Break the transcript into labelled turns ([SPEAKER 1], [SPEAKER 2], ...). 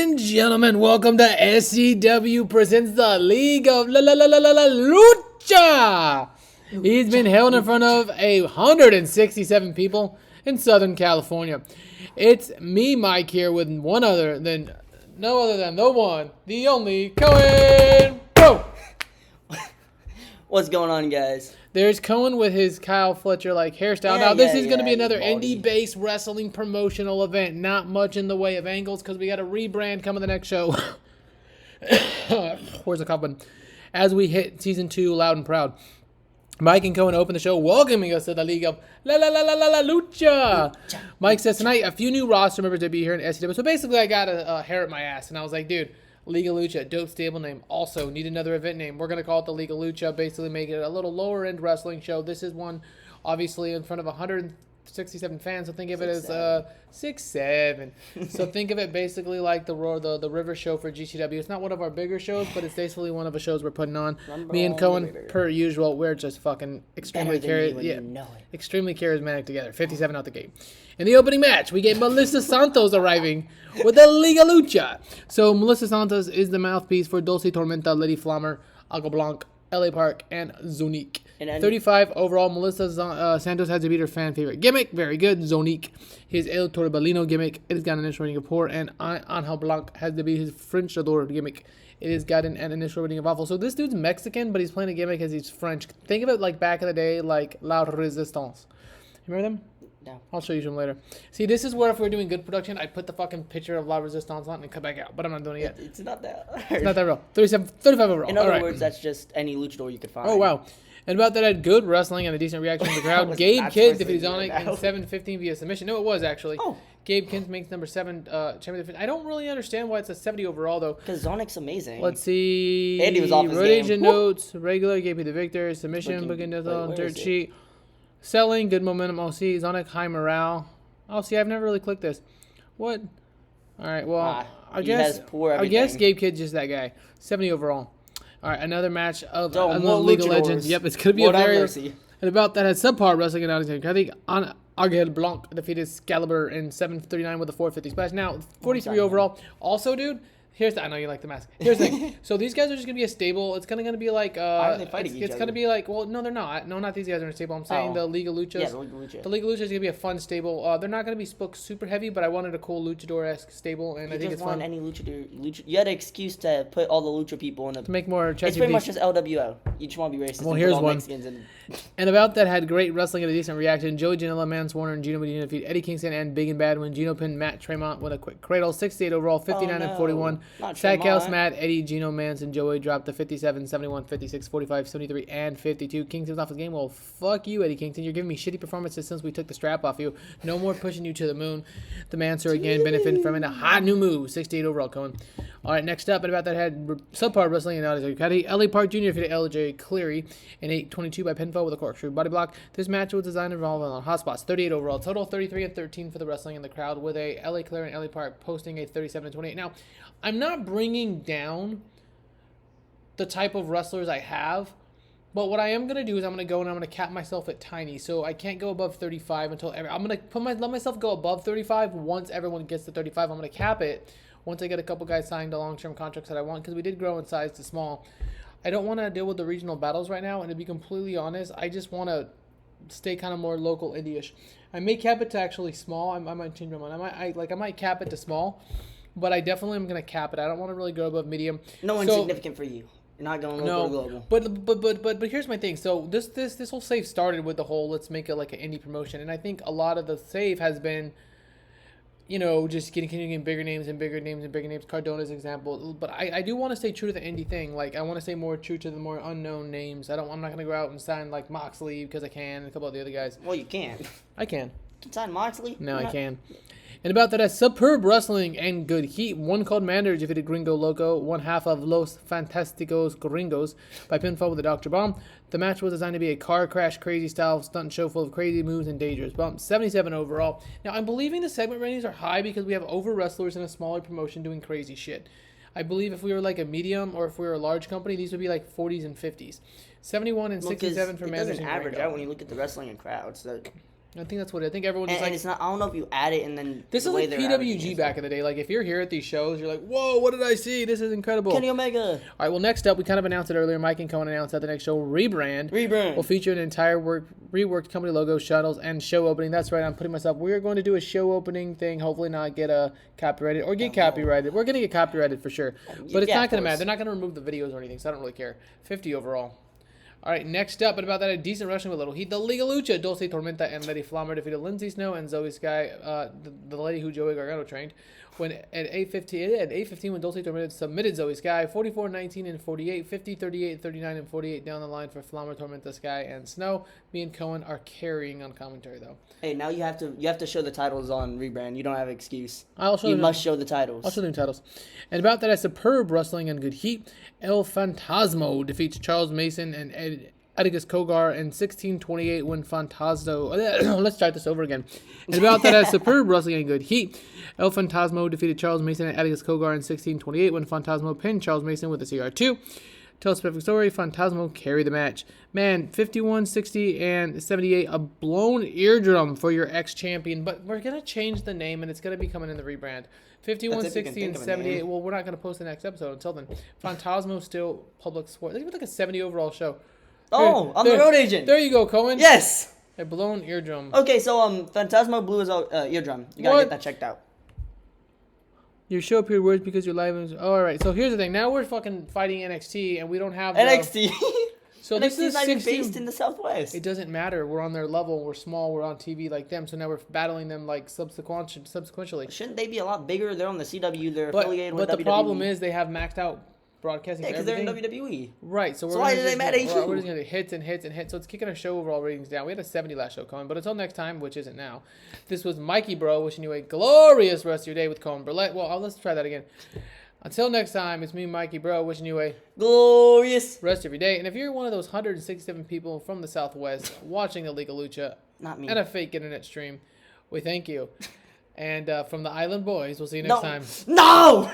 [SPEAKER 1] and gentlemen, welcome to SCW presents the League of Lucha. He's been held in front of 167 people in Southern California. It's me, Mike, here with no other than the one, the only Cohen. Go!
[SPEAKER 2] What's going on, guys?
[SPEAKER 1] There's Cohen with his Kyle Fletcher-like hairstyle. Now, this is going to be another indie-based wrestling promotional event. Not much in the way of angles because we got a rebrand coming the next show. Where's the coffin? As we hit Season 2 loud and proud. Mike and Cohen open the show, welcoming us to the League of Lucha. Mike says, tonight, a few new roster members to be here in SCW. So basically, I got a hair at my ass, and I was like, dude, League of Lucha, dope stable name. Also, need another event name. We're going to call it the League of Lucha, basically make it a little lower-end wrestling show. This is one, obviously, in front of 167 fans, so think of it as 6'7". So think of it basically like the River show for GCW. It's not one of our bigger shows, but it's basically one of the shows we're putting on. Me and Cohen, per usual, we're just fucking extremely charismatic together. 57 out the gate. In the opening match, we get Melissa Santos arriving with the Liga Lucha. So Melissa Santos is the mouthpiece for Dulce Tormenta, Lady Flammer, Agua Blanc, LA Park, and Zonique. 35 overall, Melissa Santos has to beat her fan favorite gimmick. Very good. Zonique, his El Torbalino gimmick. It has got an initial rating of 4. And Angel Blanc has to beat his Frenchador gimmick. It has got an initial rating of awful. So this dude's Mexican, but he's playing a gimmick as he's French. Think of it like back in the day, like La Resistance. You remember them?
[SPEAKER 2] No.
[SPEAKER 1] I'll show you some later. See, this is where if we're doing good production, I put the fucking picture of La Resistance on and cut back out. But I'm not doing it yet.
[SPEAKER 2] It's not that hard.
[SPEAKER 1] It's not that real. 35 overall.
[SPEAKER 2] In other words, that's just any luchador you could find.
[SPEAKER 1] Oh, wow. And about that, I had good wrestling and a decent reaction from the crowd. Gabe Kidd defeated Zonic in 7:15 via submission. No, it was actually. Oh. Gabe Kidd makes number 7 champion. I don't really understand why it's a 70 overall, though.
[SPEAKER 2] Because Zonic's amazing.
[SPEAKER 1] Let's see.
[SPEAKER 2] Andy was off his
[SPEAKER 1] rotation
[SPEAKER 2] game.
[SPEAKER 1] Notes. Regular, Gabe the victor. Submission, booking dirt sheet. Selling, good momentum. I'll see. Zonic, high morale. I'll see. I've never really clicked this. What? All right, well, I guess Gabe Kidd's just that guy. 70 overall. All right, another match of League of Legends. Yep, it's going to be a very... And about that, had subpar wrestling and audience. I think Angel Blanc defeated Excalibur in 7:39 with a 450 splash. Now, 43 overall. Also, dude... I know you like the mask. Here's the thing. So these guys are just going to be a stable. It's kind of be like...
[SPEAKER 2] Why are they fighting each other?
[SPEAKER 1] It's going to be like... Well, no, they're not. No, not these guys are in a stable. I'm saying the League of Luchas.
[SPEAKER 2] Yeah, the League of Lucha.
[SPEAKER 1] The League of Lucha is going to be a fun stable. They're not going to be spoke super heavy, but I wanted a cool luchador-esque stable, and I think it's fun.
[SPEAKER 2] Any luchador. You had an excuse to put all the lucha people in the...
[SPEAKER 1] To make more...
[SPEAKER 2] It's pretty much just LWO. You just want to be racist.
[SPEAKER 1] Well, here's one. And about that, had great wrestling and a decent reaction. Joey Janela, Mance Warner, and Gino Medina defeat Eddie Kingston and Big and Bad when Gino pinned Matt Tremont with a quick cradle. 68 overall, 59 and 41. Stackhouse, Matt, Eddie, Gino, Mance, and Joey dropped to 57, 71, 56, 45, 73, and 52. Kingston's off his game. Well, fuck you, Eddie Kingston. You're giving me shitty performances since we took the strap off you. No more pushing you to the moon. The Mancer again benefiting from a hot new move. 68 overall, Cohen. All right, next up, and about that had subpar wrestling and LA Park Jr. defeated LJ Cleary in 8:22 by pinfall with a corkscrew body block. This match was designed involving on hot spots. 38 overall, total 33 and 13 for the wrestling in the crowd, with a LA Cleary and LA Park posting a 37 and 28. Now, I'm not bringing down the type of wrestlers I have, but what I am going to do is I'm going to go and I'm going to cap myself at tiny, so I can't go above 35 until I'm going to let myself go above 35. Once everyone gets to 35, I'm going to cap it once I get a couple guys signed to long-term contracts that I want, because we did grow in size to small. I don't want to deal with the regional battles right now, and to be completely honest, I just want to stay kind of more local indie-ish. I may cap it to actually small. I might change my mind. I might cap it to small, but I definitely am going to cap it. I don't want to really go above medium.
[SPEAKER 2] No one's significant for you. You're not going global.
[SPEAKER 1] But here's my thing. So this whole save started with the whole let's make it like an indie promotion, and I think a lot of the save has been, just continuing bigger names and bigger names and bigger names. Cardona's example, but I do want to stay true to the indie thing. Like I want to stay more true to the more unknown names. I'm not gonna go out and sign like Moxley because I can, and a couple of the other guys.
[SPEAKER 2] Well, you can't.
[SPEAKER 1] I can.
[SPEAKER 2] You can sign Moxley.
[SPEAKER 1] No, I can. And about that, superb wrestling and good heat. One called Manders defeated Gringo Loco, one half of Los Fantasticos Gringos by pinfall with a Dr. Bomb. The match was designed to be a car crash crazy style stunt show full of crazy moves and dangerous bumps. 77 overall. Now, I'm believing the segment ratings are high because we have over wrestlers in a smaller promotion doing crazy shit. I believe if we were like a medium or if we were a large company, these would be like 40s and 50s. 71 and 67 for Manders and Gringo.
[SPEAKER 2] It doesn't average out when you look at the wrestling and crowds.
[SPEAKER 1] I think that's what I think. Everyone just
[SPEAKER 2] and it's not. I don't know if you add it and then.
[SPEAKER 1] This is like PWG back in the day. Like if you're here at these shows, you're like, whoa, what did I see? This is incredible.
[SPEAKER 2] Kenny Omega.
[SPEAKER 1] All right. Well, next up, we kind of announced it earlier. Mike and Cohen announced that the next show rebrand will feature an entire reworked company logo, shuttles, and show opening. That's right. I'm putting myself. We're going to do a show opening thing. Hopefully not get copyrighted or get copyrighted. We're going to get copyrighted for sure. But it's not going to matter. They're not going to remove the videos or anything, so I don't really care. 50 overall. All right, next up, but about that, a decent wrestling with little heat. The Liga Lucha, Dulce Tormenta and Lady Flammer defeated Lindsay Snow and Zoe Sky, the lady who Joey Gargano trained. When at 8:15, when Dulce Tormenta submitted Zoe Sky, 44-19 and 48, 50-38, 39 and 48 down the line for Flammer, Tormenta, Sky, and Snow. Me and Cohen are carrying on commentary though.
[SPEAKER 2] Hey, now you have to show the titles on rebrand. You don't have an excuse.
[SPEAKER 1] You
[SPEAKER 2] must show the titles.
[SPEAKER 1] I'll show them titles. And about that, a superb wrestling and good heat. El Fantasmo defeats Charles Mason and Atticus Cogar in 16-28 when Fantasmo... Let's start this over again. And about that, a superb wrestling and good heat. El Fantasmo defeated Charles Mason and Atticus Cogar in 16-28 when Fantasmo pinned Charles Mason with a CR2. Tell us a perfect story. Fantasmo carried the match. Man, 51, 60, and 78. A blown eardrum for your ex-champion. But we're going to change the name, and it's going to be coming in the rebrand. 51, 60, and 78. Well, we're not going to post the next episode until then. Fantasmo still public sport. They give like a 70 overall show.
[SPEAKER 2] Oh, I'm the road agent.
[SPEAKER 1] There you go, Cohen.
[SPEAKER 2] Yes.
[SPEAKER 1] A blown eardrum.
[SPEAKER 2] Okay, so Fantasmo blew his eardrum. You got to get that checked out.
[SPEAKER 1] Your show appeared worse because your live is... Oh, all right, so here's the thing. Now we're fucking fighting NXT, and we don't have...
[SPEAKER 2] NXT.
[SPEAKER 1] So
[SPEAKER 2] NXT
[SPEAKER 1] this is
[SPEAKER 2] not even based in the Southwest.
[SPEAKER 1] It doesn't matter. We're on their level. We're small. We're on TV like them. So now we're battling them like subsequently.
[SPEAKER 2] Shouldn't they be a lot bigger? They're on the CW. They're affiliated with WWE.
[SPEAKER 1] But the problem is they have maxed out broadcasting.
[SPEAKER 2] Yeah, because they're in WWE.
[SPEAKER 1] Right. So
[SPEAKER 2] why do they matter?
[SPEAKER 1] We're just going to hits and hits and hits. So it's kicking our show overall ratings down. We had a 70 last show, Cohen. But until next time, which isn't now, this was Mikey Bro wishing you a glorious rest of your day with Cohen Burlett. Well, let's try that again. Until next time, it's me, Mikey Bro, wishing you a
[SPEAKER 2] glorious
[SPEAKER 1] rest of your day. And if you're one of those 167 people from the Southwest watching the Liga Lucha
[SPEAKER 2] not me.
[SPEAKER 1] And a fake internet stream, we thank you. And from the Island Boys, we'll see you next time.
[SPEAKER 2] No!